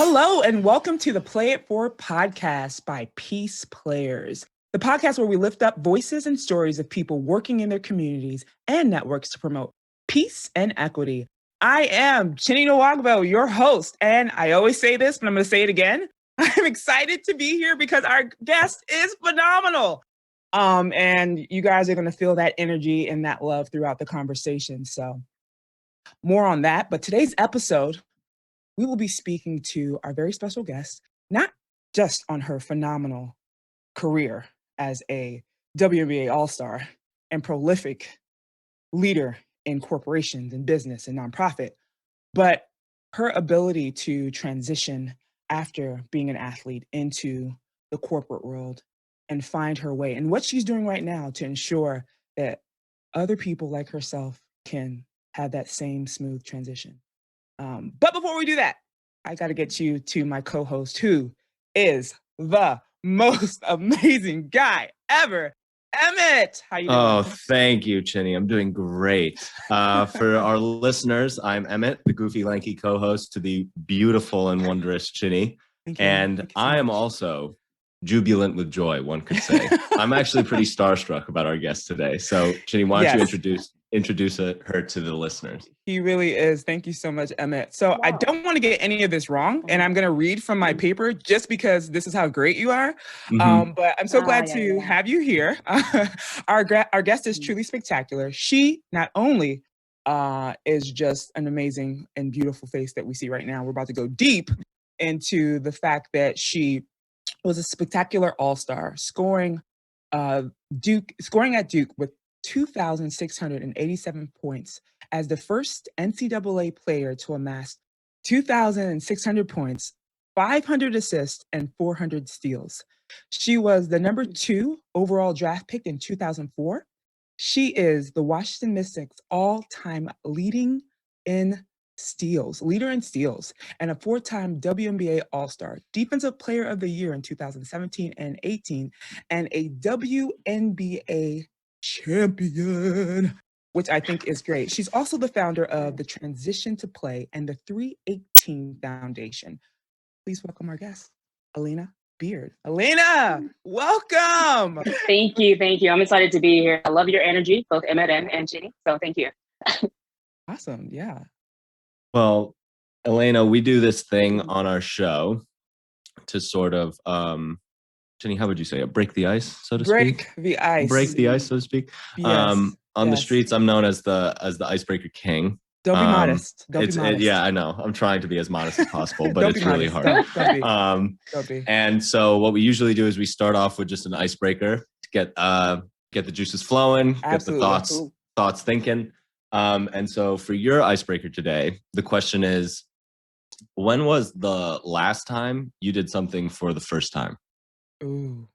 Hello, and welcome to the Play It Forward podcast by PeacePlayers, the podcast where we lift up voices and stories of people working in their communities and networks to promote peace and equity. I am Chinny and Nwagbo, your host, and I always say this, but I'm going to say it again. I'm excited to be here because our guest is phenomenal. And you guys are going to feel that energy and that love throughout the conversation. So more on that. But today's episode, we will be speaking to our very special guest, not just on her phenomenal career as a WNBA All-Star and prolific leader in corporations and business and nonprofit, but her ability to transition after being an athlete into the corporate world and find her way, and what she's doing right now to ensure that other people like herself can have that same smooth transition. But before we do that, I got to get you to my co-host, who is the most amazing guy ever, Emmett. How you doing? Oh, thank you, Chinny. I'm doing great. For our listeners, I'm Emmett, the goofy, lanky co-host to the beautiful and wondrous Chinny. And I am also jubilant with joy, one could say. I'm actually pretty starstruck about our guest today. So, Chinny, why don't you introduce her to the listeners? He really is. Thank you so much, Emmett. So I don't want to get any of this wrong, and I'm going to read from my paper just because this is how great you are. But I'm so glad to have you here. Our guest is truly spectacular. She not only is just an amazing and beautiful face that we see right now. We're about to go deep into the fact that she was a spectacular all-star, scoring at Duke with 2,687 points as the first NCAA player to amass 2,600 points, 500 assists, and 400 steals. She was the number 2 overall draft pick in 2004. She is the Washington Mystics' all-time leader in steals, and a 4-time WNBA All-Star, Defensive Player of the Year in 2017 and 18, and a WNBA champion, which I think is great. She's also the founder of the Transition to Play and the 318 Foundation. Please welcome our guest, Alana Beard. Alana, welcome. Thank you. I'm excited to be here. I love your energy, both Emmett and Chinny. So thank you. Awesome. Yeah. Well, Alana, we do this thing on our show to sort of, Chinny, how would you say it? Break the ice, so to speak? Break the ice, so to speak. Yes. On the streets, I'm known as the Icebreaker King. Don't be modest. Don't be modest. Yeah, I know. I'm trying to be as modest as possible, but it's really hard. Don't be. And so what we usually do is we start off with just an icebreaker to get the juices flowing, Absolutely. Get the thoughts thinking. And so for your icebreaker today, the question is, when was the last time you did something for the first time? Ooh.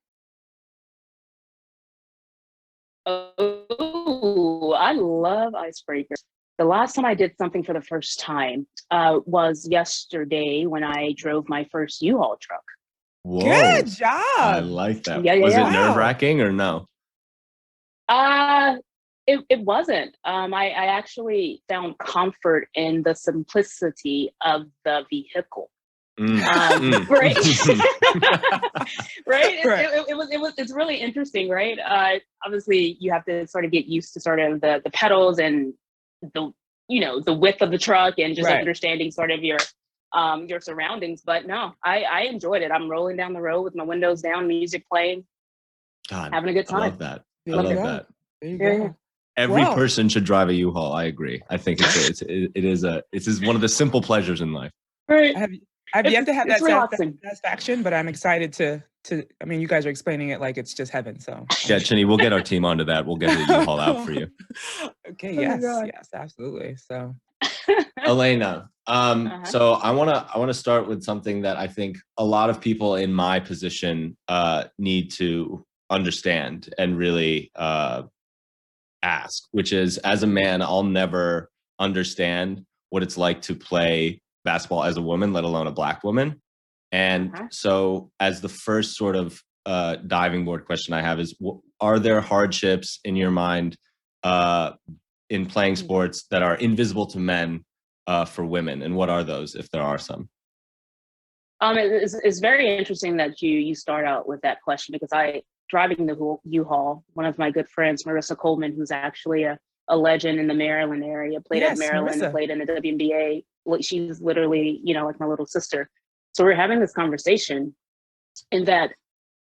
Oh, I love icebreakers. The last time I did something for the first time was yesterday when I drove my first U-Haul truck. Whoa. Good job. I like that. Yeah, was it wow. nerve-wracking or no? It wasn't. I actually found comfort in the simplicity of the vehicle. Right? Right? It's really interesting, right? Obviously you have to sort of get used to sort of the pedals and the width of the truck and just understanding sort of your surroundings. But no, I enjoyed it. I'm rolling down the road with my windows down, music playing, having a good time. I love that. I love that. There you go. Every person should drive a U-Haul. I agree. I think it is one of the simple pleasures in life. Right. I've yet to have that satisfaction, but I'm excited to. I mean, you guys are explaining it like it's just heaven. So yeah, Chinny, we'll get our team onto that. We'll get the U-Haul out for you. Okay. Yes, absolutely. So, Alana, so I wanna start with something that I think a lot of people in my position need to understand and really ask, which is, as a man, I'll never understand what it's like to play basketball as a woman, let alone a Black woman. And so as the first sort of diving board question I have is, are there hardships in your mind in playing sports that are invisible to men for women? And what are those, if there are some? It's very interesting that you start out with that question, because driving the U-Haul, one of my good friends, Marissa Coleman, who's actually a legend in the Maryland area, played at Maryland and played in the WNBA. She's literally, like my little sister. So we're having this conversation, in that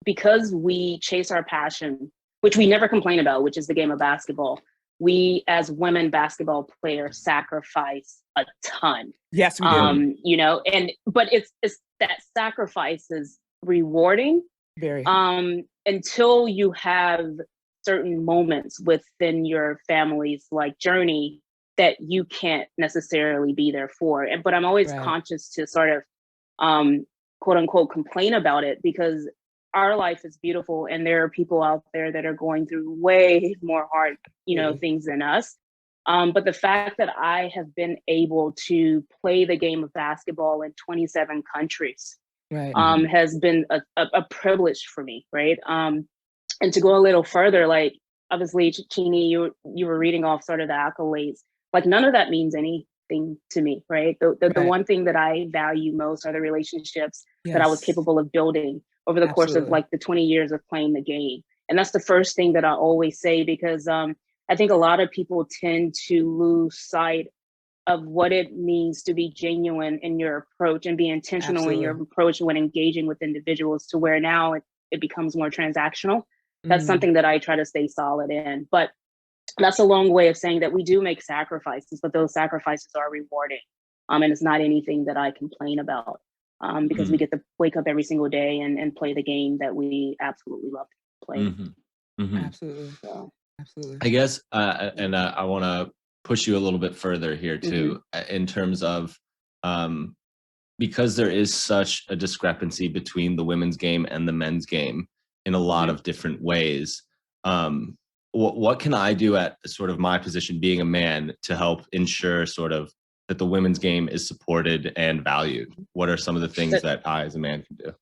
because we chase our passion, which we never complain about, which is the game of basketball, we as women basketball players sacrifice a ton. Yes, we do. But it's that sacrifice is rewarding. Very. Until you have certain moments within your family's journey that you can't necessarily be there for. But I'm always conscious to sort of quote unquote complain about it, because our life is beautiful and there are people out there that are going through way more hard, things than us. But the fact that I have been able to play the game of basketball in 27 countries has been a privilege for me, right? And to go a little further, obviously, Chinny, you were reading off sort of the accolades. None of that means anything to me, right? The one thing that I value most are the relationships that I was capable of building over the course of the 20 years of playing the game. And that's the first thing that I always say, because I think a lot of people tend to lose sight of what it means to be genuine in your approach and be intentional in your approach when engaging with individuals, to where now it becomes more transactional. That's something that I try to stay solid in. But that's a long way of saying that we do make sacrifices, but those sacrifices are rewarding. And it's not anything that I complain about, because we get to wake up every single day and play the game that we absolutely love to play. Absolutely. So. Absolutely. I guess, and I want to push you a little bit further here too, in terms of, because there is such a discrepancy between the women's game and the men's game in a lot of different ways. What can I do at sort of my position, being a man, to help ensure sort of that the women's game is supported and valued? What are some of the things that I as a man can do?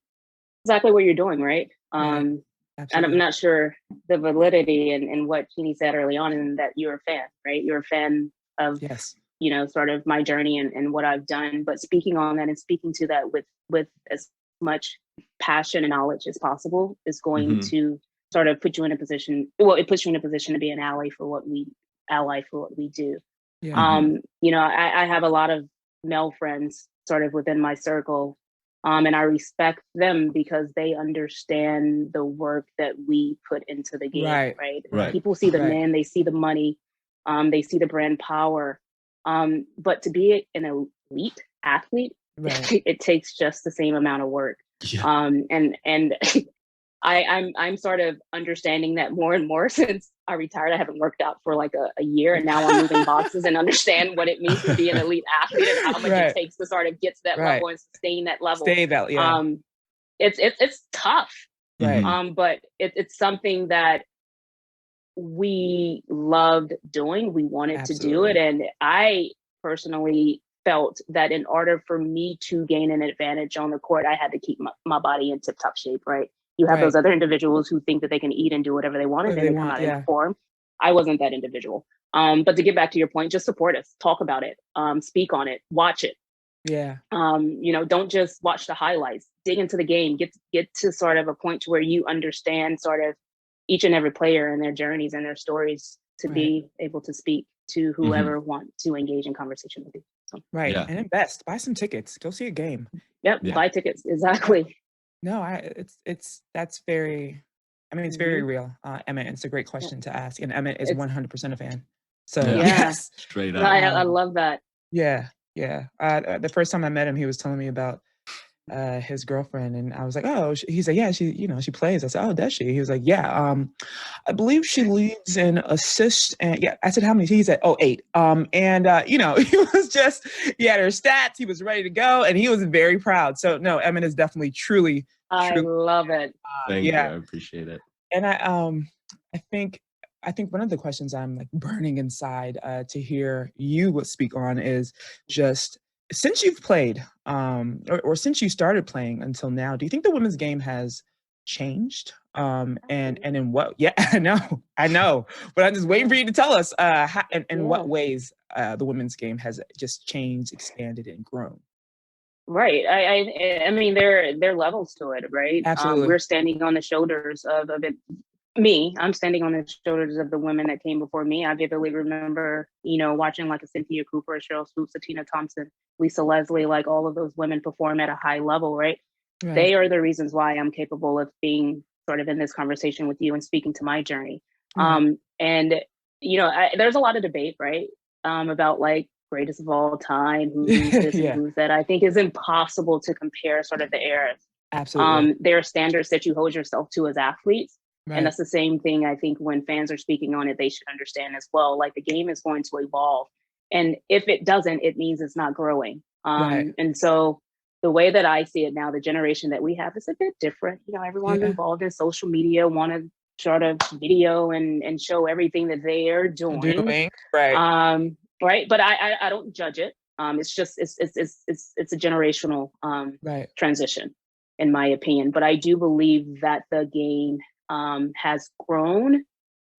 Exactly what you're doing, right? And I'm not sure the validity in what Chinny said early on, and that you're a fan, right? You're a fan of, sort of my journey and what I've done. But speaking on that and speaking to that with as much passion and knowledge as possible is going to sort of put you in a position. Well, it puts you in a position to be an ally for what we do. I have a lot of male friends sort of within my circle. And I respect them because they understand the work that we put into the game, right? People see the men, they see the money, they see the brand power. But to be an elite athlete, it takes just the same amount of work. And I'm sort of understanding that more and more since I retired. I haven't worked out for a year, and now I'm moving boxes and understand what it means to be an elite athlete and how much it takes to sort of get to that level and sustain that level. It's tough, but it's something that we loved doing. We wanted to do it, and I personally felt that in order for me to gain an advantage on the court, I had to keep my body in tip-top shape, right? You have those other individuals who think that they can eat and do whatever they want, and then they come out in form. I wasn't that individual. But to get back to your point, just support us, talk about it, speak on it, watch it. Don't just watch the highlights, dig into the game, get to sort of a point to where you understand sort of each and every player and their journeys and their stories to be able to speak to whoever want to engage in conversation with you. So. And invest, buy some tickets, go see a game. Buy tickets, exactly. No, that's very, it's very real, Emmett. It's a great question to ask, and Emmett is 100% a fan. So yes, straight up. I love that. The first time I met him, he was telling me about his girlfriend, and I was like, oh, he's like, yeah, she plays. I said, oh, does she? He was like, yeah, I believe she leads in assists, and I said, how many? He said, 8. He was just, he had her stats, he was ready to go, and he was very proud. So no, Emmett is definitely truly I love it. Thank you, I appreciate it. And I think one of the questions I'm burning inside to hear you speak on is just, since you've played, or since you started playing until now, do you think the women's game has changed? And in what? Yeah, I know, but I'm just waiting for you to tell us in what ways the women's game has just changed, expanded, and grown. Right. I mean, there are levels to it, right? Absolutely. We're standing on the shoulders of it. I'm standing on the shoulders of the women that came before me. I vividly remember, watching like a Cynthia Cooper, a Cheryl Swoops, a Tina Thompson, Lisa Leslie, like all of those women perform at a high level, right? Right. They are the reasons why I'm capable of being sort of in this conversation with you and speaking to my journey. Right. And, there's a lot of debate, right? About like greatest of all time, who's this and who's that. I think is impossible to compare sort of the eras. Absolutely. There are standards that you hold yourself to as athletes. Right. And that's the same thing I think when fans are speaking on it, they should understand as well. Like the game is going to evolve. And if it doesn't, it means it's not growing. Right. And so the way that I see it now, the generation that we have is a bit different. Everyone's involved in social media, want to sort of video and show everything that they are doing. Right. Right. But I don't judge it. It's just it's a generational transition, in my opinion. But I do believe that the game has grown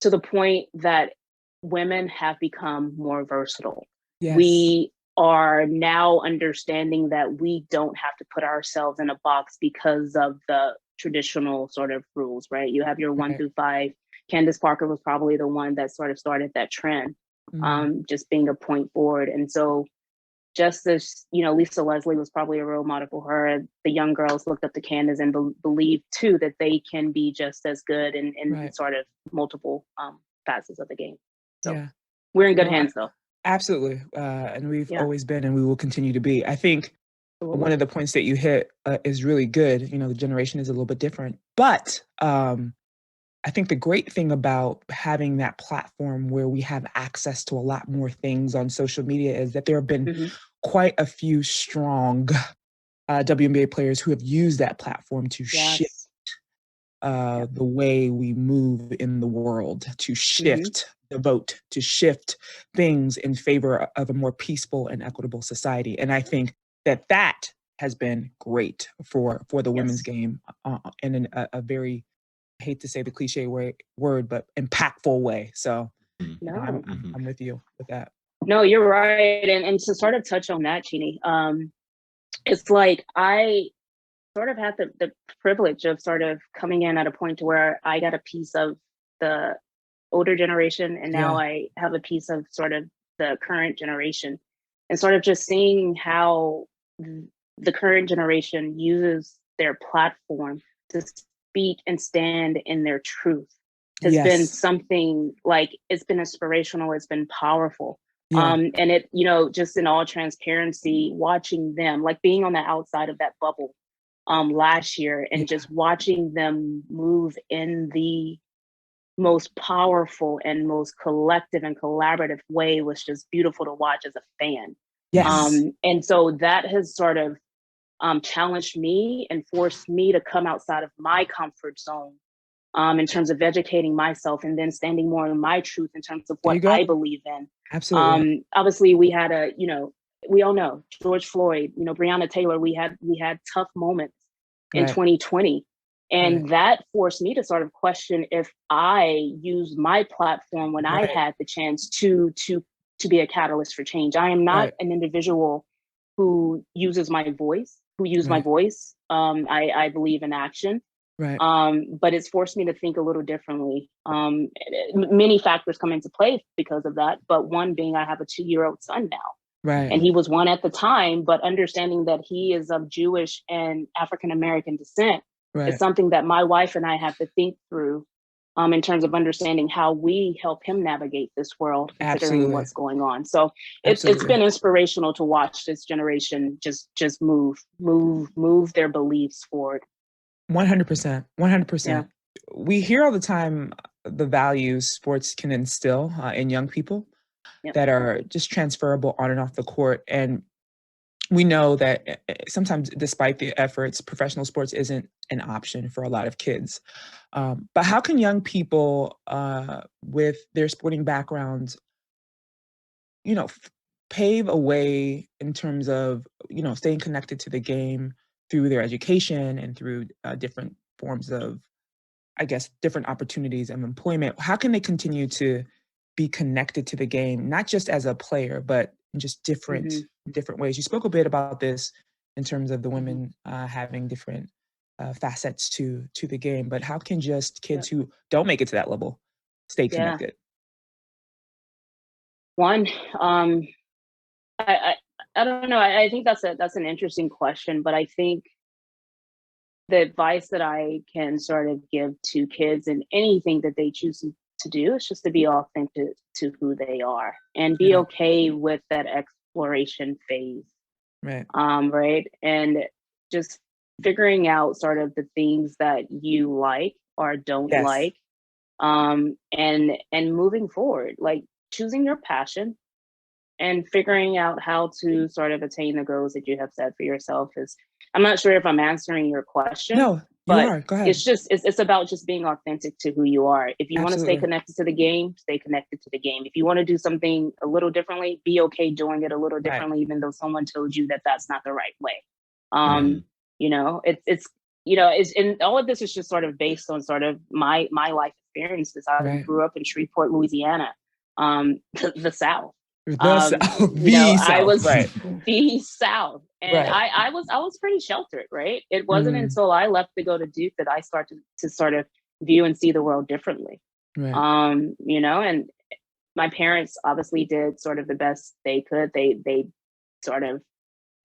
to the point that women have become more versatile. Yes. We are now understanding that we don't have to put ourselves in a box because of the traditional sort of rules, right? You have your 1 through 5. Candace Parker was probably the one that sort of started that trend, just being a point forward. And so just as, Lisa Leslie was probably a role model for her, the young girls looked up to Candace and believed too that they can be just as good in sort of multiple facets of the game. So we're in good hands though. Absolutely. And we've always been, and we will continue to be. I think one of the points that you hit is really good. The generation is a little bit different, but I think the great thing about having that platform where we have access to a lot more things on social media is that there have been quite a few strong WNBA players who have used that platform to shift the way we move in the world, to shift the vote, to shift things in favor of a more peaceful and equitable society. And I think that has been great for the women's game in a very, I hate to say the cliche word, but impactful way. So I'm with you with that. No, you're right. And to sort of touch on that, Chinny, it's like I sort of had the privilege of sort of coming in at a point to where I got a piece of the older generation, and now I have a piece of sort of the current generation, and sort of just seeing how the current generation uses their platform to speak and stand in their truth has been something like, it's been inspirational, it's been powerful. And it, just in all transparency, watching them, like being on the outside of that bubble last year and just watching them move in the most powerful and most collective and collaborative way was just beautiful to watch as a fan. And so that has sort of challenged me and forced me to come outside of my comfort zone in terms of educating myself and then standing more in my truth in terms of what I believe in. Absolutely. Obviously we had we all know George Floyd, Breonna Taylor, we had tough moments in 2020. And that forced me to sort of question if I used my platform when I had the chance to be a catalyst for change. I am not an individual who uses my voice, my voice. I believe in action. But it's forced me to think a little differently. Many factors come into play because of that, but one being I have a 2-year-old son now. And he was 1 at the time, but understanding that he is of Jewish and African-American descent is something that my wife and I have to think through in terms of understanding how we help him navigate this world, considering what's going on. So it's been inspirational to watch this generation just move their beliefs forward. 100%. 100%. We hear all the time the values sports can instill in young people that are just transferable on and off the court. And we know that sometimes, despite the efforts, professional sports isn't an option for a lot of kids. But how can young people with their sporting backgrounds, pave a way in terms of, staying connected to the game through their education and through different forms of, I guess, different opportunities of employment? How can they continue to be connected to the game, not just as a player, but in just different ways? You spoke a bit about this in terms of the women having different facets to the game. But how can just kids who don't make it to that level stay connected? One, I don't know. I think that's an interesting question, but I think the advice that I can sort of give to kids in anything that they choose to do is just to be authentic to who they are and be okay with that exploration phase. Right. Right. And just figuring out sort of the things that you like or don't like. And moving forward, like choosing your passion and figuring out how to sort of attain the goals that you have set for yourself is, I'm not sure if I'm answering your question. No, but you are. Go ahead. It's about just being authentic to who you are. If you want to stay connected to the game, stay connected to the game. If you want to do something a little differently, be okay doing it a little differently, even though someone told you that that's not the right way. You know, it's and all of this is just sort of based on sort of my life experiences. I grew up in Shreveport, Louisiana, the South. I was the South, and I was pretty sheltered, right? It wasn't until I left to go to Duke that I started to sort of view and see the world differently. You know, and my parents obviously did sort of the best they could. They sort of,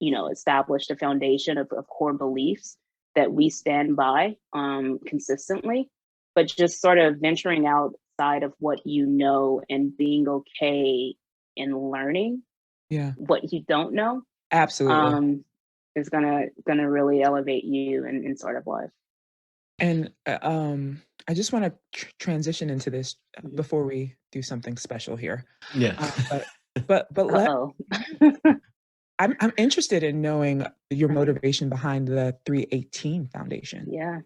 you know, established a foundation of core beliefs that we stand by consistently, but just sort of venturing outside of what you know and being okay in learning what you don't know is gonna really elevate you in sort of life. And I just want to transition into this before we do something special here. But I'm interested in knowing your motivation behind the 318 Foundation. Yeah.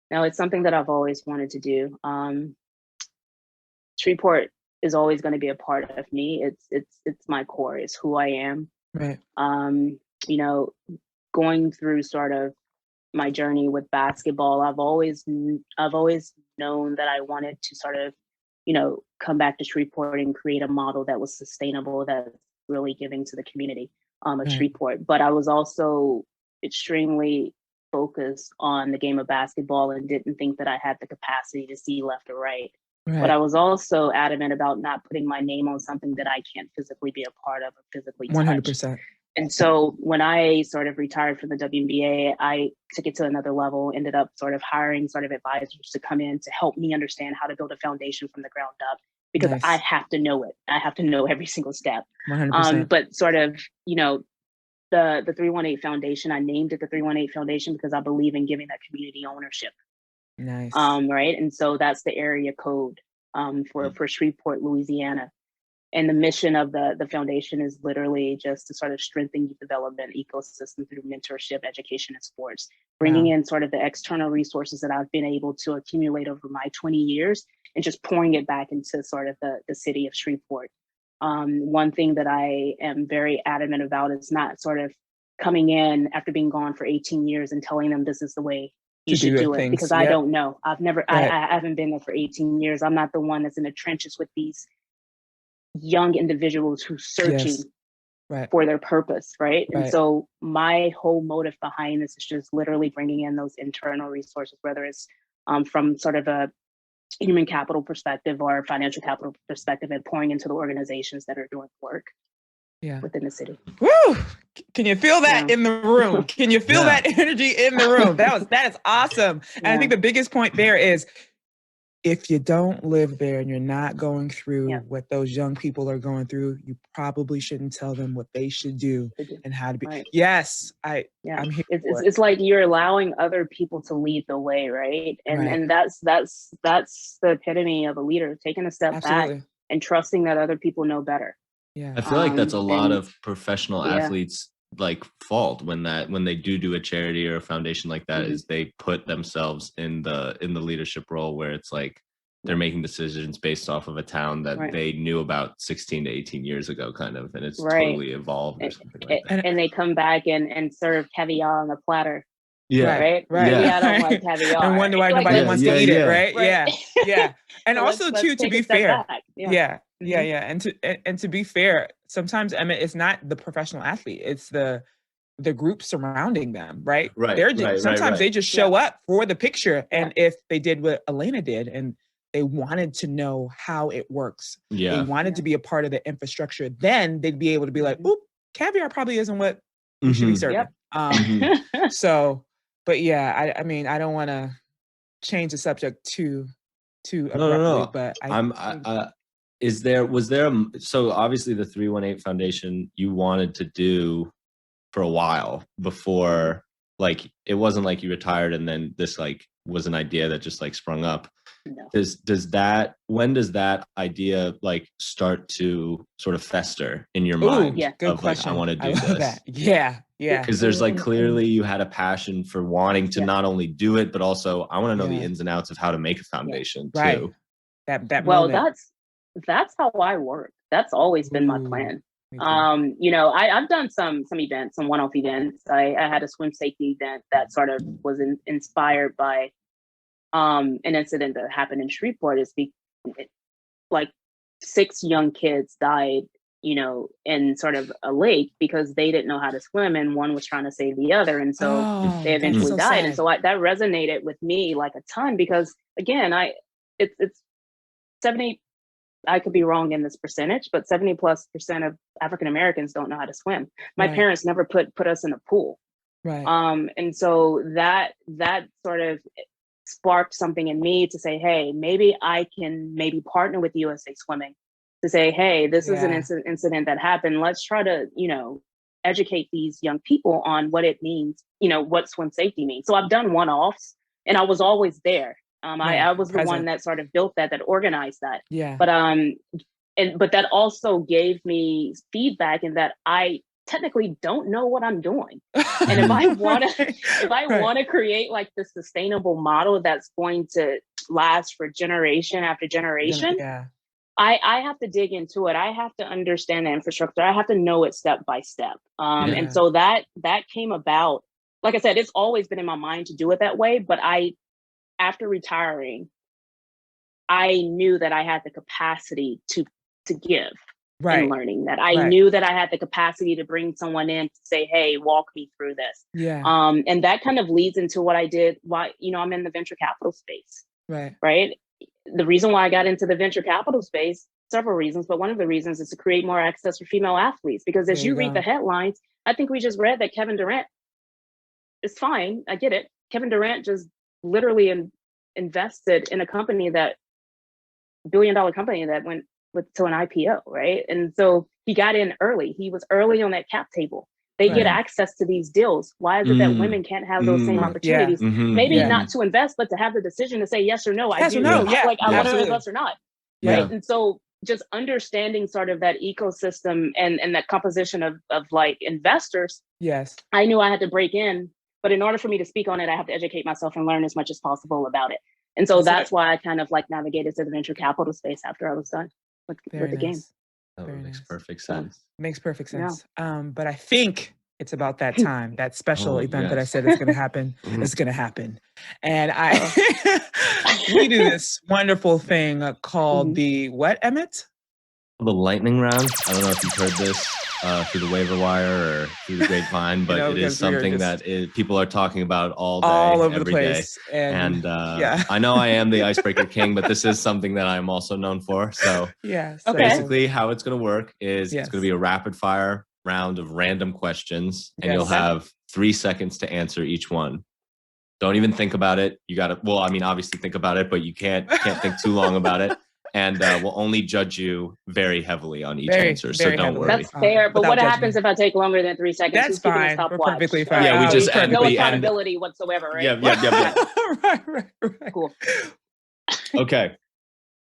No, it's something that I've always wanted to do. Shreveport is always going to be a part of me. It's my core. It's who I am. Right. You know, going through sort of my journey with basketball, I've always known that I wanted to sort of, you know, come back to Shreveport and create a model that was sustainable, that's really giving to the community of Shreveport. But I was also extremely focused on the game of basketball and didn't think that I had the capacity to see left or right. But I was also adamant about not putting my name on something that I can't physically be a part of or physically touch. 100%. And so when I sort of retired from the WNBA, I took it to another level, ended up sort of hiring sort of advisors to come in to help me understand how to build a foundation from the ground up, because I have to know it. I have to know every single step. 100%. But sort of, you know, the 318 Foundation, I named it the 318 Foundation because I believe in giving that community ownership. Nice. Right. And so that's the area code for Shreveport, Louisiana. And the mission of the foundation is literally just to sort of strengthen youth development ecosystem through mentorship, education, and sports, bringing in sort of the external resources that I've been able to accumulate over my 20 years and just pouring it back into sort of the city of Shreveport. One thing that I am very adamant about is not sort of coming in after being gone for 18 years and telling them this is the way you should do it, because I don't know. I've never, I haven't been there for 18 years. I'm not the one that's in the trenches with these young individuals who's searching for their purpose, right? And so my whole motive behind this is just literally bringing in those internal resources, whether it's from sort of a human capital perspective or financial capital perspective, and pouring into the organizations that are doing work within the city. Woo! Can you feel that in the room? Can you feel that energy in the room? That is awesome. And I think the biggest point there is, if you don't live there and you're not going through what those young people are going through, you probably shouldn't tell them what they should do and how to be. I'm here. It's like you're allowing other people to lead the way, right? And that's the epitome of a leader, taking a step back and trusting that other people know better. I feel like that's a lot of professional athletes like fault when they do a charity or a foundation like that, is they put themselves in the leadership role where it's like they're making decisions based off of a town that they knew about 16 to 18 years ago, kind of, and it's totally evolved or something like that. And they come back and serve caviar on the platter. Right. I don't like caviar. And wonder why nobody wants to eat it, right? Yeah. And so also too, to be fair, and to be fair, sometimes, Emmett, it's not the professional athlete, it's the the group surrounding them, right? Right. They're just, sometimes they just show up for the picture. And if they did what Alana did and they wanted to know how it works, they wanted to be a part of the infrastructure, then they'd be able to be like, oop, caviar probably isn't what we should be serving. So, but yeah, I mean, I don't want to change the subject too abruptly, but so obviously the 318 Foundation you wanted to do for a while before, like, it wasn't like you retired and then this like was an idea that just like sprung up. No. When does that idea like start to sort of fester in your mind? Good question. Like, I want to do this. That. Yeah. Because there's like clearly you had a passion for wanting to not only do it, but also I want to know the ins and outs of how to make a foundation too. Right. That well, moment. that's how I work. That's always been my plan. You know, I've done some events, some one-off events. I had a swim safety event that sort of was inspired by an incident that happened in Shreveport. Like 6 young kids died, you know, in sort of a lake because they didn't know how to swim and one was trying to save the other. And so they eventually died. Sad. And so that resonated with me like a ton because again, it's 70, I could be wrong in this percentage, but 70+% of African Americans don't know how to swim. My parents never put us in a pool. Right. And so that sort of sparked something in me to say, hey, maybe I can partner with USA Swimming to say, hey, this is an incident that happened. Let's try to, you know, educate these young people on what it means, you know, what swim safety means. So I've done one-offs and I was always there. I was the one that sort of built that organized that. Yeah. But that also gave me feedback in that I technically don't know what I'm doing. And if I want to create like the sustainable model that's going to last for generation after generation, I have to dig into it. I have to understand the infrastructure. I have to know it step by step. And so that came about. Like I said, it's always been in my mind to do it that way. But after retiring, I knew that I had the capacity to give in learning, that I knew that I had the capacity to bring someone in to say, hey, walk me through this. And that kind of leads into what I did. Why, you know, I'm in the venture capital space. Right. The reason why I got into the venture capital space, several reasons, but one of the reasons is to create more access for female athletes. Because as you read the headlines, I think we just read that Kevin Durant is fine. I get it. Kevin Durant just literally invested in a company $1 billion company that went to an IPO, right? And so he got in early. He was early on that cap table. They get access to these deals. Why is it that women can't have those same opportunities? Maybe not to invest, but to have the decision to say yes or no. I do. Like I want to invest or not. Right. And so just understanding sort of that ecosystem and that composition of like investors. I knew I had to break in. But in order for me to speak on it, I have to educate myself and learn as much as possible about it. And so that's why I kind of like navigated to the venture capital space after I was done with the game. That makes perfect sense. Makes perfect sense. But I think it's about that time, that special event that I said is going to happen, is going to happen. And we do this wonderful thing called the what, Emmett? The lightning round. I don't know if you've heard this through the waiver wire or through the grapevine, but it is something that people are talking about all day, all over every the place. Day. And I know I am the Icebreaker King, but this is something that I'm also known for. So basically how it's going to work is it's going to be a rapid fire round of random questions and you'll have 3 seconds to answer each one. Don't even think about it. You got to, well, I mean, obviously think about it, but you can't think too long about it. And we'll only judge you very heavily on each answer, so don't worry. That's fair, but what happens if I take longer than 3 seconds? That's fine. We're perfectly fine. Yeah, we just end. No accountability whatsoever, right? Yeah. Right. Cool. Okay.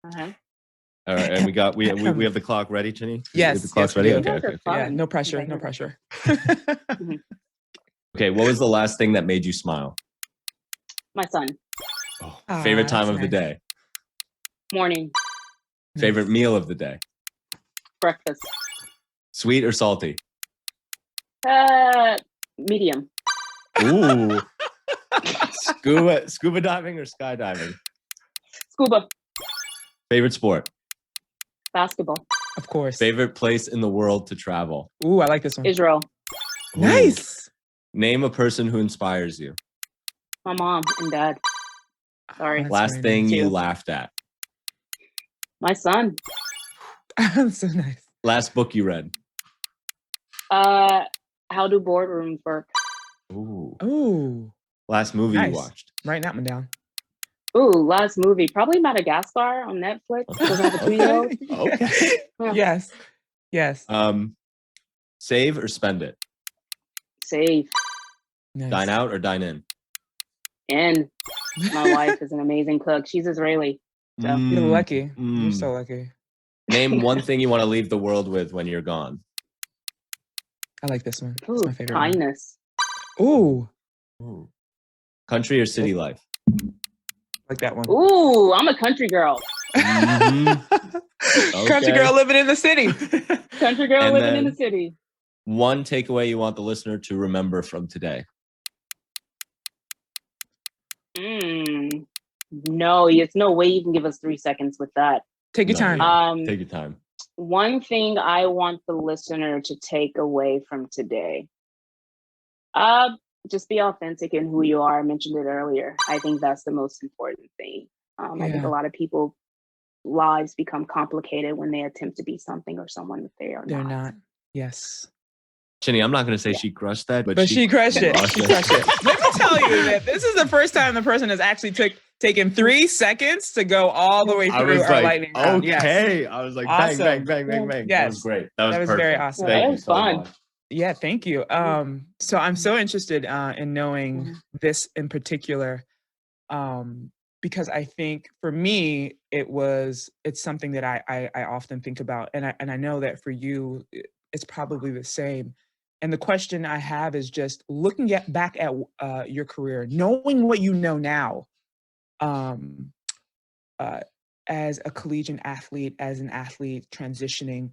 All right, and we have the clock ready, Chinny? Yes. The clock's ready? Okay. Yeah, no pressure. Okay, what was the last thing that made you smile? My son. Favorite time of the day? Morning. Favorite meal of the day? Breakfast. Sweet or salty? Medium. Ooh. Scuba diving or skydiving? Scuba. Favorite sport? Basketball. Of course. Favorite place in the world to travel? Ooh, I like this one. Israel. Nice. Name a person who inspires you. My mom and dad. Sorry. Last thing you laughed at. My son. So nice. Last book you read. How do boardrooms work? Ooh. Last movie you watched. Write that one down. Ooh, last movie. Probably Madagascar on Netflix. Okay. Yes. Yes. Save or spend it? Save. Nice. Dine out or dine in? In. My wife is an amazing cook. She's Israeli. So. You're lucky. You're so lucky. Name one thing you want to leave the world with when you're gone. I like this one. Ooh, it's my favorite kindness. One. Ooh. Country or city life? Like that one. Ooh, I'm a country girl. Country girl living in the city. Country girl living in the city. One takeaway you want the listener to remember from today? No, it's no way you can give us 3 seconds with that. Take your time. Take your time. One thing I want the listener to take away from today. Just be authentic in who you are. I mentioned it earlier. I think that's the most important thing. I think a lot of people lives become complicated when they attempt to be something or someone that they're not. Yes. Chinny, I'm not going to say she crushed that, but she crushed it. She crushed it. Let me tell you that this is the first time the person has actually taken 3 seconds to go all the way through our lightning round. Okay. Yes. I was like, bang, awesome. bang, bang, bang, bang. Yes. That was great. That was perfect. Very awesome. Thank you so much. Yeah, thank you. So I'm so interested in knowing this in particular, because I think for me, it's something that I often think about. And I know that for you, it's probably the same. And the question I have is just looking back at your career, knowing what you know now, as a collegiate athlete, as an athlete transitioning,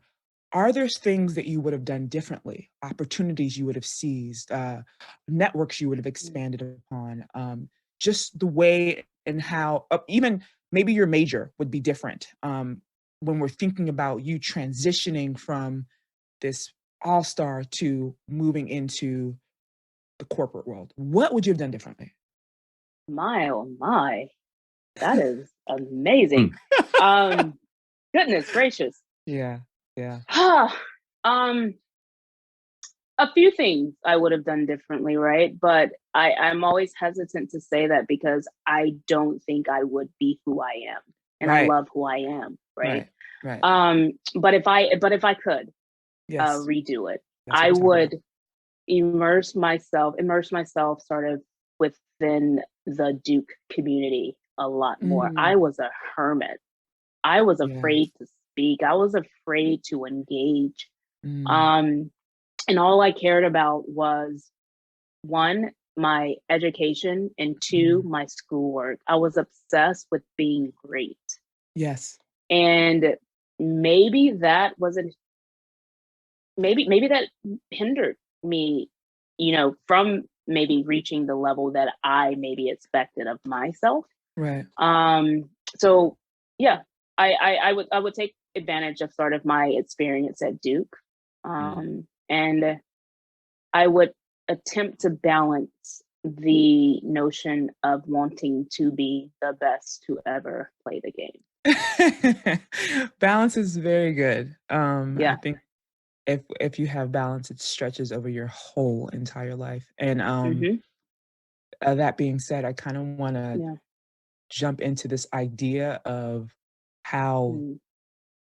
are there things that you would have done differently, opportunities you would have seized, networks you would have expanded upon, just the way and how, even maybe your major would be different when we're thinking about you transitioning from this all-star to moving into the corporate world? What would you have done differently? My, oh my, that is amazing. Goodness gracious. Yeah. Yeah. A few things I would have done differently, right? But I'm always hesitant to say that because I don't think I would be who I am. And I love who I am, right? Right. But if I could redo it, I would immerse myself sort of within the Duke community a lot more. I was a hermit. I was afraid to speak. I was afraid to engage. And all I cared about was 1, my education, and 2, my schoolwork. I was obsessed with being great. Yes. And maybe that maybe that hindered me, from maybe reaching the level that I maybe expected of myself. Right. So yeah, I would take advantage of sort of my experience at Duke. And I would attempt to balance the notion of wanting to be the best to ever play the game. Balance is very good. I think if you have balance, it stretches over your whole entire life. And that being said, I kind of want to jump into this idea of how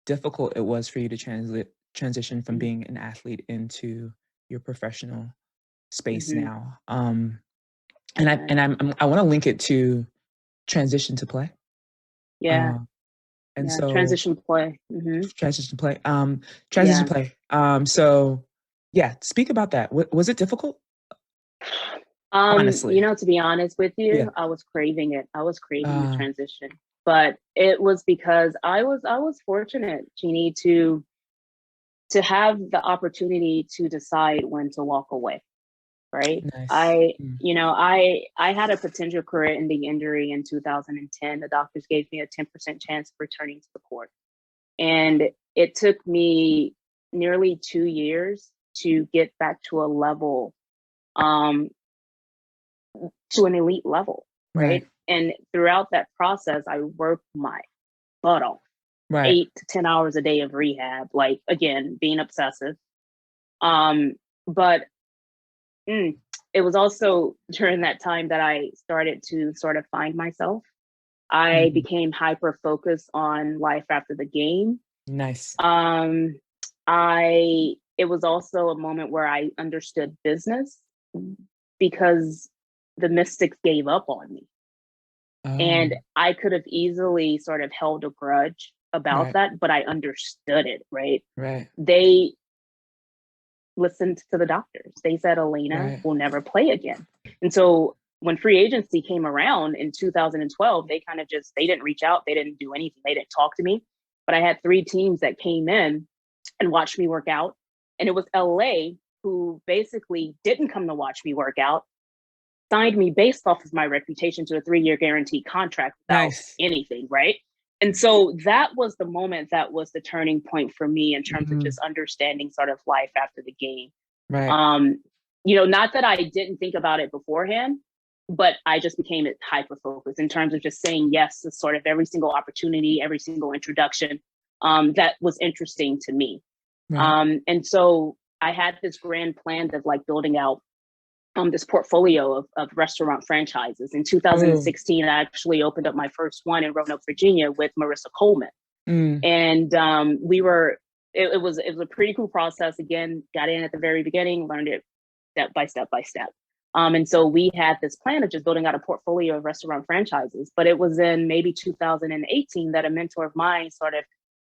difficult it was for you to transition from being an athlete into your professional space now. And I want to link it to transition to play. So transition play. Transition play. Transition play. So yeah, speak about that. Was it difficult? Honestly, to be honest with you, I was craving it. I was craving the transition, but it was because I was fortunate, Chinny, to have the opportunity to decide when to walk away. Right. Nice. I had a potential career-ending injury in 2010. The doctors gave me a 10% chance of returning to the court. And it took me nearly 2 years to get back to a level to an elite level, right? And throughout that process, I worked my butt off. 8 to 10 hours a day of rehab, like, again, being obsessive. But it was also during that time that I started to sort of find myself. I became hyper focused on life after the game. Nice. It was also a moment where I understood business because the Mystics gave up on me. And I could have easily sort of held a grudge about that, but I understood it, right? They listened to the doctors. They said, Alana will never play again. And so when free agency came around in 2012, they kind of they didn't reach out. They didn't do anything. They didn't talk to me. But I had 3 teams that came in and watched me work out. And it was LA who basically didn't come to watch me work out, signed me based off of my reputation to a 3-year guaranteed contract without anything, right? And so that was the moment that was the turning point for me in terms of just understanding sort of life after the game. You know, not that I didn't think about it beforehand, but I just became hyper-focused in terms of just saying yes to sort of every single opportunity, every single introduction that was interesting to me. And so I had this grand plan of like building out this portfolio of restaurant franchises. In 2016, I actually opened up my first one in Roanoke, Virginia with Marissa Coleman. And it was a pretty cool process. Again, got in at the very beginning, learned it step by step by step. And so we had this plan of just building out a portfolio of restaurant franchises. But it was in maybe 2018 that a mentor of mine sort of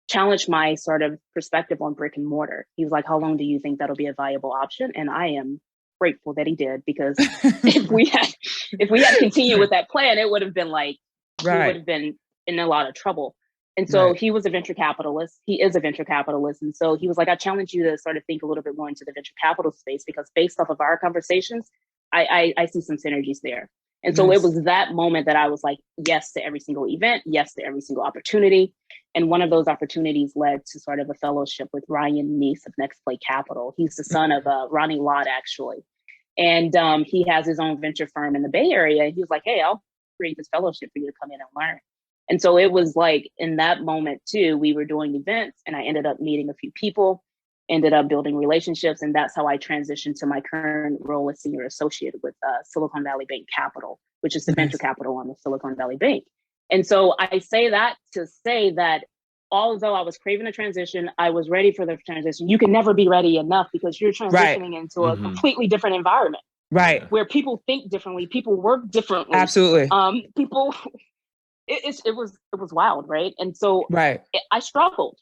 challenged my sort of perspective on brick and mortar. He was like, how long do you think that'll be a viable option? And I am grateful that he did, because if we had continued with that plan, it would have been like, we would have been in a lot of trouble. And so he was a venture capitalist. He is a venture capitalist. And so he was like, I challenge you to sort of think a little bit more into the venture capital space, because based off of our conversations, I see some synergies there. And so it was that moment that I was like, yes to every single event, yes to every single opportunity. And one of those opportunities led to sort of a fellowship with Ryan Neese of Next Play Capital. He's the son of Ronnie Lott, actually. And he has his own venture firm in the Bay Area. He was like, hey, I'll create this fellowship for you to come in and learn. And so it was like, in that moment too, we were doing events and I ended up meeting a few people, ended up building relationships. And that's how I transitioned to my current role as senior associate with Silicon Valley Bank Capital, which is the venture capital on the Silicon Valley Bank. And so I say that to say that although I was craving a transition, I was ready for the transition. You can never be ready enough, because you're transitioning into a completely different environment. Where people think differently, people work differently. Absolutely. People, it was wild, right? And so I struggled.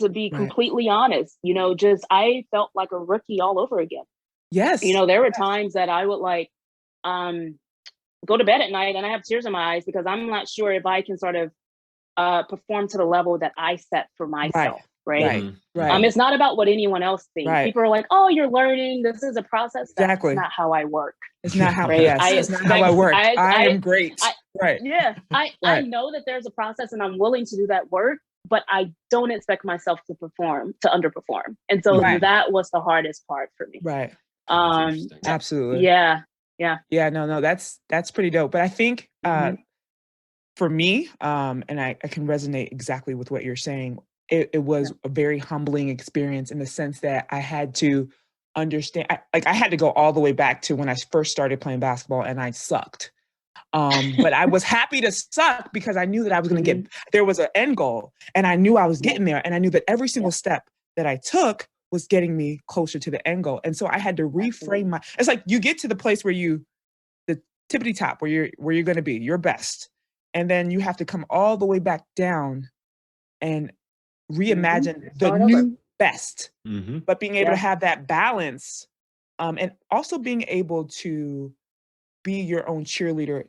To be completely honest. You know, just I felt like a rookie all over again. You know, there were times that I would like go to bed at night and I have tears in my eyes, because I'm not sure if I can sort of perform to the level that I set for myself. It's not about what anyone else thinks. People are like, oh, you're learning. This is a process. That's not how I work. It's not how, it's not how I work. I am great. I know that there's a process and I'm willing to do that work, but I don't expect myself to underperform. And so that was the hardest part for me. Absolutely. Yeah. No, that's pretty dope. But I think for me, and I can resonate exactly with what you're saying. It was a very humbling experience in the sense that I had to understand, I had to go all the way back to when I first started playing basketball and I sucked. But I was happy to suck because I knew that I was going to there was an end goal and I knew I was getting there. And I knew that every single step that I took was getting me closer to the end goal. And so I had to reframe it's like you get to the place where the tippity top, where you're going to be your best. And then you have to come all the way back down and reimagine the new best, but being able to have that balance, and also being able to be your own cheerleader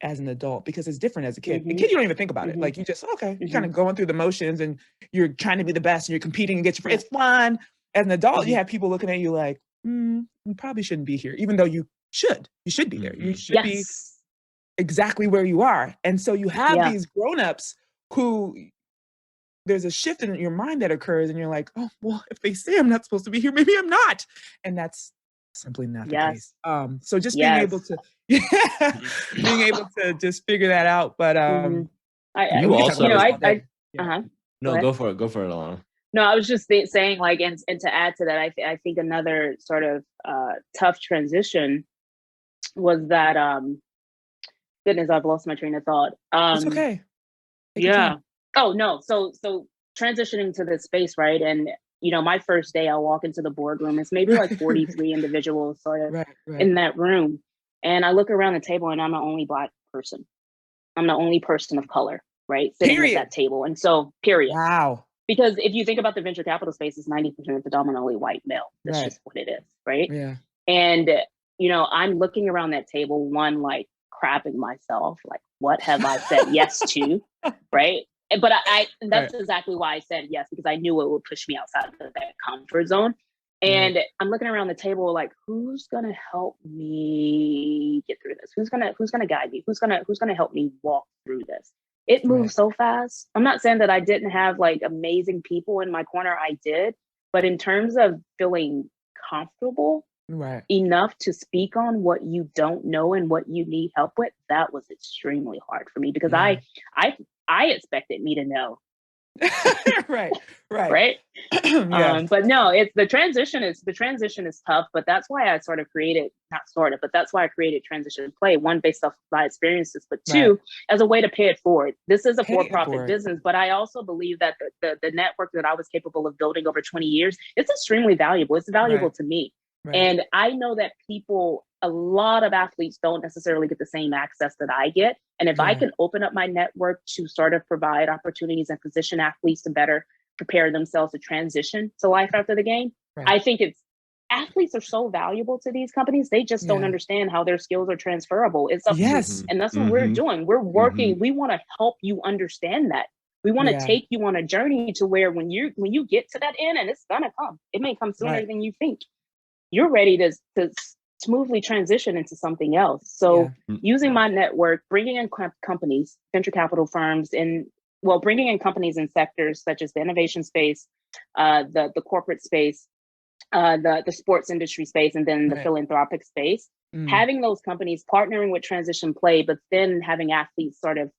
as an adult, because it's different as a kid. A kid, you don't even think about it. Like you just, you're kind of going through the motions and you're trying to be the best and you're competing against your friends. It's fun. As an adult, you have people looking at you like, you probably shouldn't be here, even though you should be there. You should be exactly where you are. And so you have these grownups who there's a shift in your mind that occurs and you're like, oh, well, if they say I'm not supposed to be here, maybe I'm not. And that's simply not the Yes. case. So just Yes. being able to being able to just figure that out. But you also, you know, no, go for it, Alana. No, I was just saying, like, and to add to that, I think another sort of tough transition was that goodness, I've lost my train of thought. It's okay. Yeah. Oh no. So transitioning to this space, right? And you know, my first day, I walk into the boardroom. It's maybe like 43 individuals sort of in that room, and I look around the table, and I'm the only Black person. I'm the only person of color, right, sitting at that table. And so, period. Wow. Because if you think about the venture capital space, it's 90% predominantly white male. That's just what it is, right? Yeah. And you know, I'm looking around that table, one, like crapping myself, like, what have I said yes to, right? But that's exactly why I said yes, because I knew it would push me outside of that comfort zone. And I'm looking around the table like, who's gonna help me get through this? Who's gonna guide me? Who's gonna help me walk through this? It moves so fast. I'm not saying that I didn't have like amazing people in my corner. I did, but in terms of feeling comfortable enough to speak on what you don't know and what you need help with, that was extremely hard for me, because I expected me to know. right. But no, it's the transition is tough, but that's why I that's why I created Transition Play, one, based off my experiences, but two, as a way to pay it forward. This is a for-profit business, but I also believe that the network that I was capable of building over 20 years, it's extremely valuable. It's valuable to me. And I know that a lot of athletes don't necessarily get the same access that I get. And if I can open up my network to sort of provide opportunities and position athletes to better prepare themselves to transition to life after the game, I think athletes are so valuable to these companies. They just don't understand how their skills are transferable. It's up to, and that's what we're doing. We're working. We want to help you understand that. We want to take you on a journey to where when you get to that end, and it's gonna come, it may come sooner than you think, you're ready to smoothly transition into something else. So using my network, bringing in companies, venture capital firms, bringing in companies in sectors such as the innovation space, the corporate space, the sports industry space, and then the philanthropic space, having those companies partnering with Transition Play, but then having athletes sort of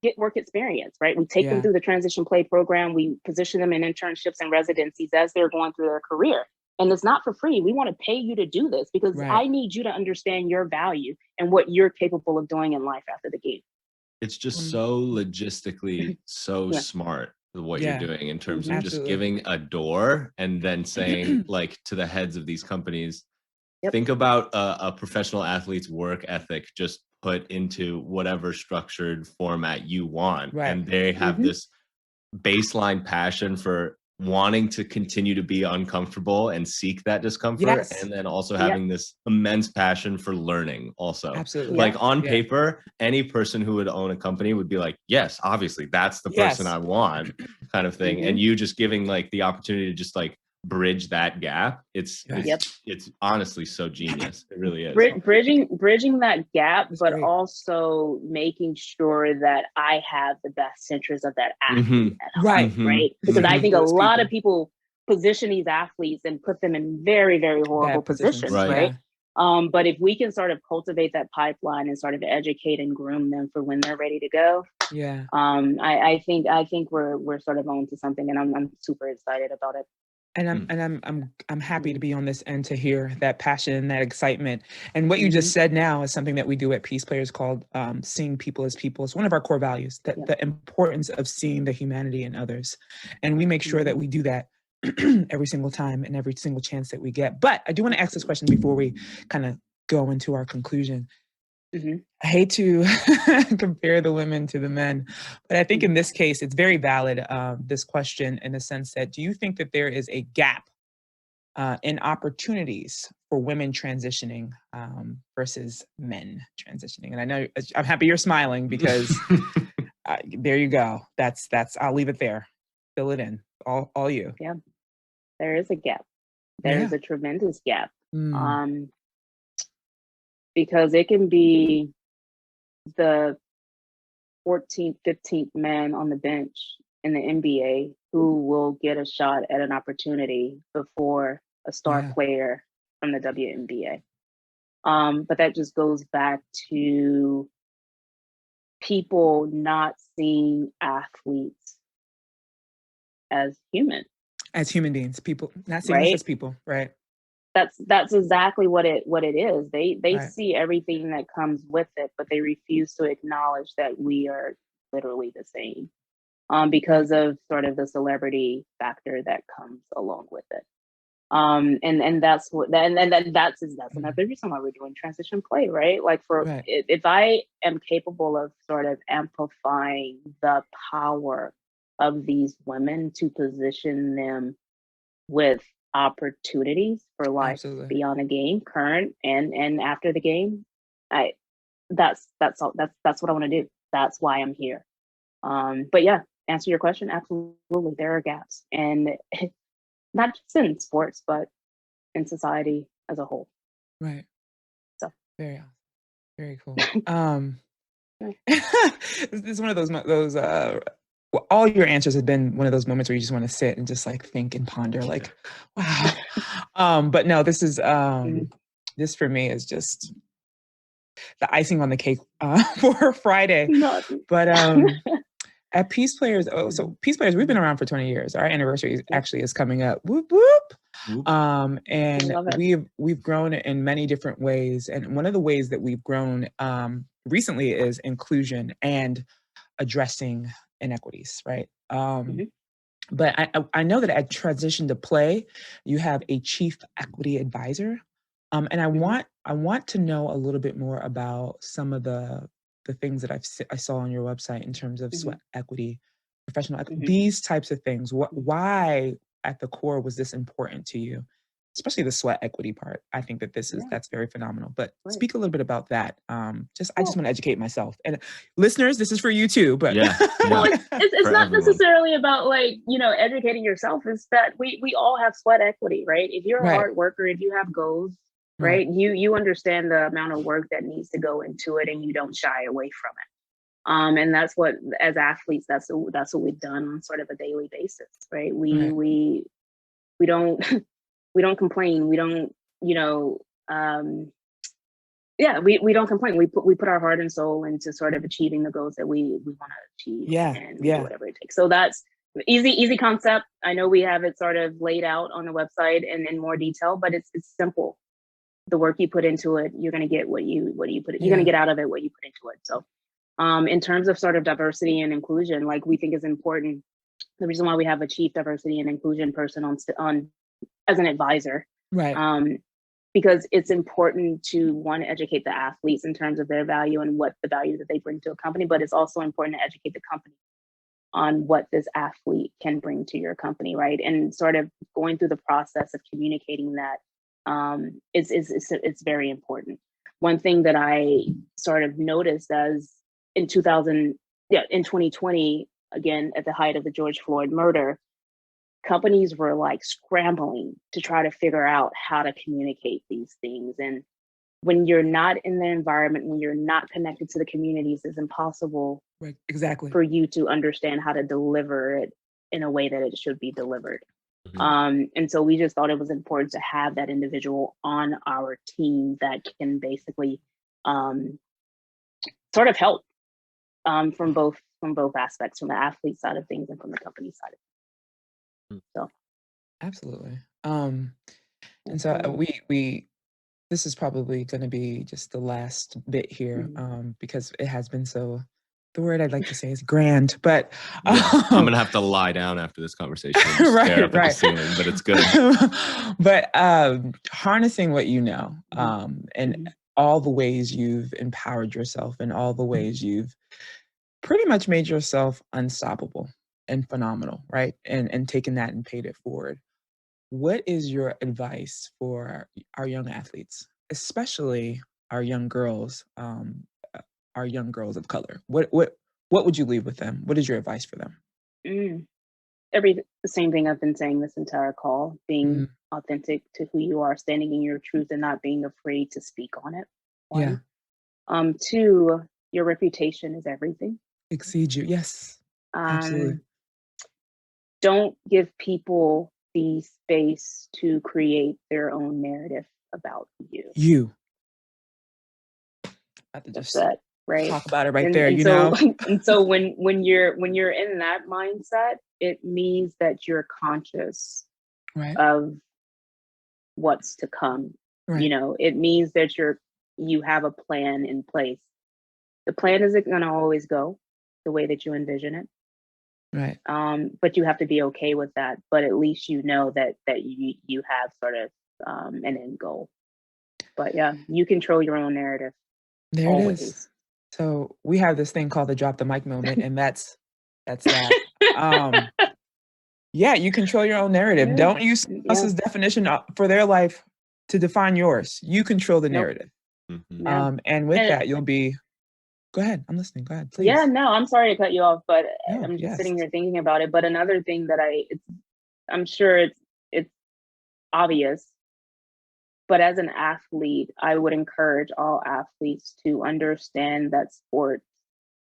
get work experience, right? We take them through the Transition Play program. We position them in internships and residencies as they're going through their career. And it's not for free. We want to pay you to do this because I need you to understand your value and what you're capable of doing in life after the game. It's just so logistically so smart what you're doing in terms of just giving a door and then saying, like, to the heads of these companies, think about a professional athlete's work ethic just put into whatever structured format you want. And they have this baseline passion for wanting to continue to be uncomfortable and seek that discomfort, and then also having this immense passion for learning also. Absolutely. Like on paper, any person who would own a company would be like, yes, obviously that's the person I want, kind of thing. And you just giving like the opportunity to just like bridge that gap, it's honestly so genius. It really is. Bridging that gap, but also making sure that I have the best interests of that athlete at heart, right? Because I think a lot of people position these athletes and put them in very, very horrible positions, right? But if we can sort of cultivate that pipeline and sort of educate and groom them for when they're ready to go, I think we're sort of on to something, and I'm super excited about it. And I'm happy to be on this end to hear that passion and that excitement. And what you just said now is something that we do at PeacePlayers called seeing people as people. It's one of our core values, the importance of seeing the humanity in others. And we make sure that we do that every single time and every single chance that we get. But I do want to ask this question before we kind of go into our conclusion. I hate to compare the women to the men, but I think in this case, it's very valid, this question, in the sense that, do you think that there is a gap in opportunities for women transitioning versus men transitioning? And I know, I'm happy you're smiling because there you go. That's, I'll leave it there. Fill it in, all you. Yeah, there is a gap. There is a tremendous gap. Because it can be the 14th, 15th man on the bench in the NBA who will get a shot at an opportunity before a star player from the WNBA. But that just goes back to people not seeing athletes as human. As human beings, people not seeing us as people, right? That's exactly what it is. They right. see everything that comes with it, but they refuse to acknowledge that we are literally the same, because of sort of the celebrity factor that comes along with it. And that's what, and that's another reason why we're doing transition play, right? Like if I am capable of sort of amplifying the power of these women to position them with opportunities for life beyond the game, current and after the game, that's what I want to do. That's why I'm here. But yeah, answer your question, absolutely, there are gaps, and not just in sports, but in society as a whole. Right. So very cool. This is one of those all your answers have been one of those moments where you just want to sit and just like think and ponder, like, wow. But no, this is this for me is just the icing on the cake for Friday. But at PeacePlayers, so PeacePlayers, we've been around for 20 years. Our anniversary actually is coming up. Whoop whoop. And we've grown in many different ways. And one of the ways that we've grown recently is inclusion and addressing inequities, right? But I know that at Transition to Play, you have a chief equity advisor. And I want to know a little bit more about some of the things that I saw on your website in terms of sweat equity, professional equity, these types of things. Why at the core was this important to you? Especially the sweat equity part. I think that that's very phenomenal. But speak a little bit about that. I just want to educate myself. And listeners, this is for you too. But well, it's not necessarily about like, educating yourself. It's that we all have sweat equity, right? If you're a hard worker, if you have goals, right? You understand the amount of work that needs to go into it, and you don't shy away from it. And that's what, as athletes, that's what we've done on sort of a daily basis, right? We don't we don't complain. We don't, we don't complain. We put our heart and soul into sort of achieving the goals that we want to achieve. And we do whatever it takes. So that's easy concept. I know we have it sort of laid out on the website and in more detail, but it's simple. The work you put into it, you're going to get what you put it. You're going to get out of it what you put into it. So, in terms of sort of diversity and inclusion, like we think is important. The reason why we have a chief diversity and inclusion person on as an advisor, right? Because it's important to want to educate the athletes in terms of their value and what the value that they bring to a company, but it's also important to educate the company on what this athlete can bring to your company, right? And sort of going through the process of communicating that it's very important. One thing that I sort of noticed as in 2020, again, at the height of the George Floyd murder, companies were like scrambling to try to figure out how to communicate these things. And when you're not in the environment, when you're not connected to the communities, it's impossible for you to understand how to deliver it in a way that it should be delivered. And so we just thought it was important to have that individual on our team that can basically sort of help from both aspects, from the athlete side of things and from the company side of things. So absolutely. And so we this is probably going to be just the last bit here, because it has been so, the word I'd like to say is grand, but I'm gonna have to lie down after this conversation and just stare up at the ceiling, but it's good. But harnessing what you know, and all the ways you've empowered yourself and all the ways you've pretty much made yourself unstoppable and phenomenal, right? And taken that and paid it forward. What is your advice for our young athletes, especially our young girls of color? What would you leave with them? What is your advice for them? The same thing I've been saying this entire call, being authentic to who you are, standing in your truth and not being afraid to speak on it. One. Two, your reputation is everything. Exceed you. Yes. Absolutely. Don't give people the space to create their own narrative of about you. You. I have to That's just it, right? talk about it right and, there, and you so, know? And so when you're in that mindset, it means that you're conscious Right. of what's to come. Right. You know, it means that you have a plan in place. The plan isn't going to always go the way that you envision it. Right. But you have to be okay with that. But at least you know that you have sort of an end goal. But yeah, you control your own narrative. There always. It is. So we have this thing called the drop the mic moment, and that's that. Yeah, you control your own narrative. Yeah. Don't use someone else's definition for their life to define yours. You control the narrative. Mm-hmm. Yeah. And with that, you'll be. Go ahead. I'm listening. Go ahead, please. Yeah, no, I'm sorry to cut you off, but No, I'm just yes. sitting here thinking about it. But another thing that I'm sure it's obvious, but as an athlete, I would encourage all athletes to understand that sport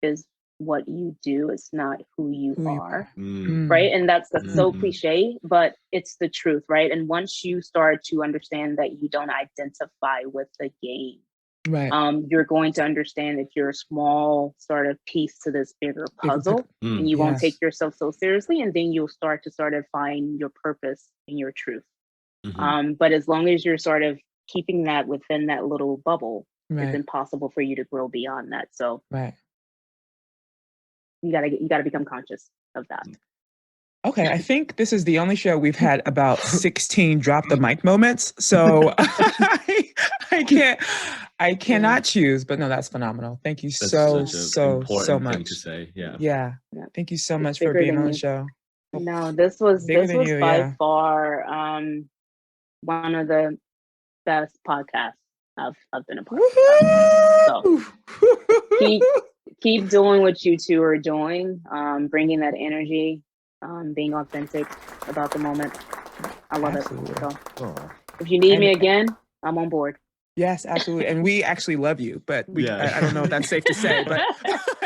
is what you do. It's not who you are, right? And that's so cliche, but it's the truth, right? And once you start to understand that you don't identify with the game, right, you're going to understand that you're a small sort of piece to this bigger puzzle, and you won't take yourself so seriously, and then you'll start to sort of find your purpose and your truth. But as long as you're sort of keeping that within that little bubble, it's impossible for you to grow beyond that. So you gotta become conscious of that. Okay, I think this is the only show we've had about 16 drop the mic moments. So I cannot choose, but no, that's phenomenal. Thank you so much. Thing to say. Yeah. Thank you so much for being on the show. No, this was by far one of the best podcasts I've been a part of. So keep doing what you two are doing, bringing that energy, being authentic about the moment. I love it. So if you need me again, I'm on board. Yes, absolutely. And we actually love you, but I don't know if that's safe to say, but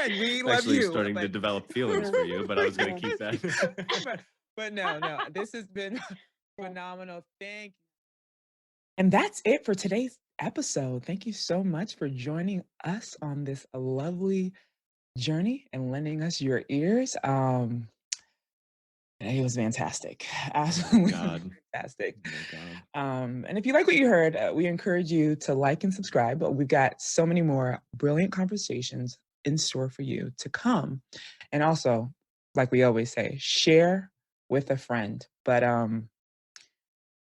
we love actually you. Starting to develop feelings for you, but I was going to keep that. but no, this has been phenomenal. Thank you. And that's it for today's episode. Thank you so much for joining us on this lovely journey and lending us your ears. It was fantastic. Absolutely fantastic. And if you like what you heard, we encourage you to like and subscribe. But we've got so many more brilliant conversations in store for you to come. And also, like we always say, share with a friend. But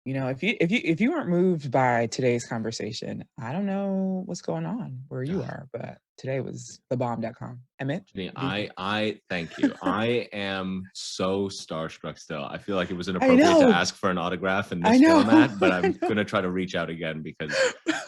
you know, if you weren't moved by today's conversation, I don't know what's going on where you are, but today was thebomb.com. Emmett? I thank you. I am so starstruck still. I feel like it was inappropriate to ask for an autograph in this format, but I'm going to try to reach out again because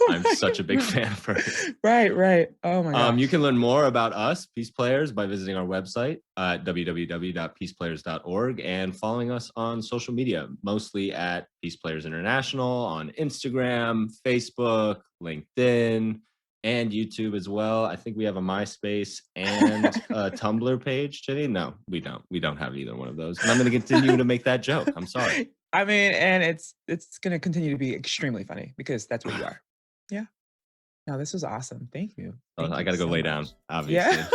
I'm such a big fan of hers. Right. Oh my gosh. You can learn more about us, Peace Players, by visiting our website at www.peaceplayers.org and following us on social media, mostly at Peace Players International on Instagram, Facebook, LinkedIn, and YouTube as well. I think we have a MySpace and a Tumblr page, Chinny. No, we don't. We don't have either one of those. And I'm going to continue to make that joke. I'm sorry. I mean, and it's going to continue to be extremely funny because that's what you are. Yeah. No, this was awesome. Thank you. I got to go lay down, obviously. Yeah.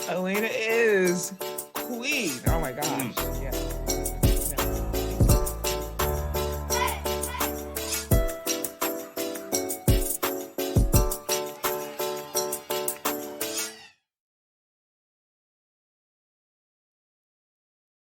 Alana is queen. Oh my gosh.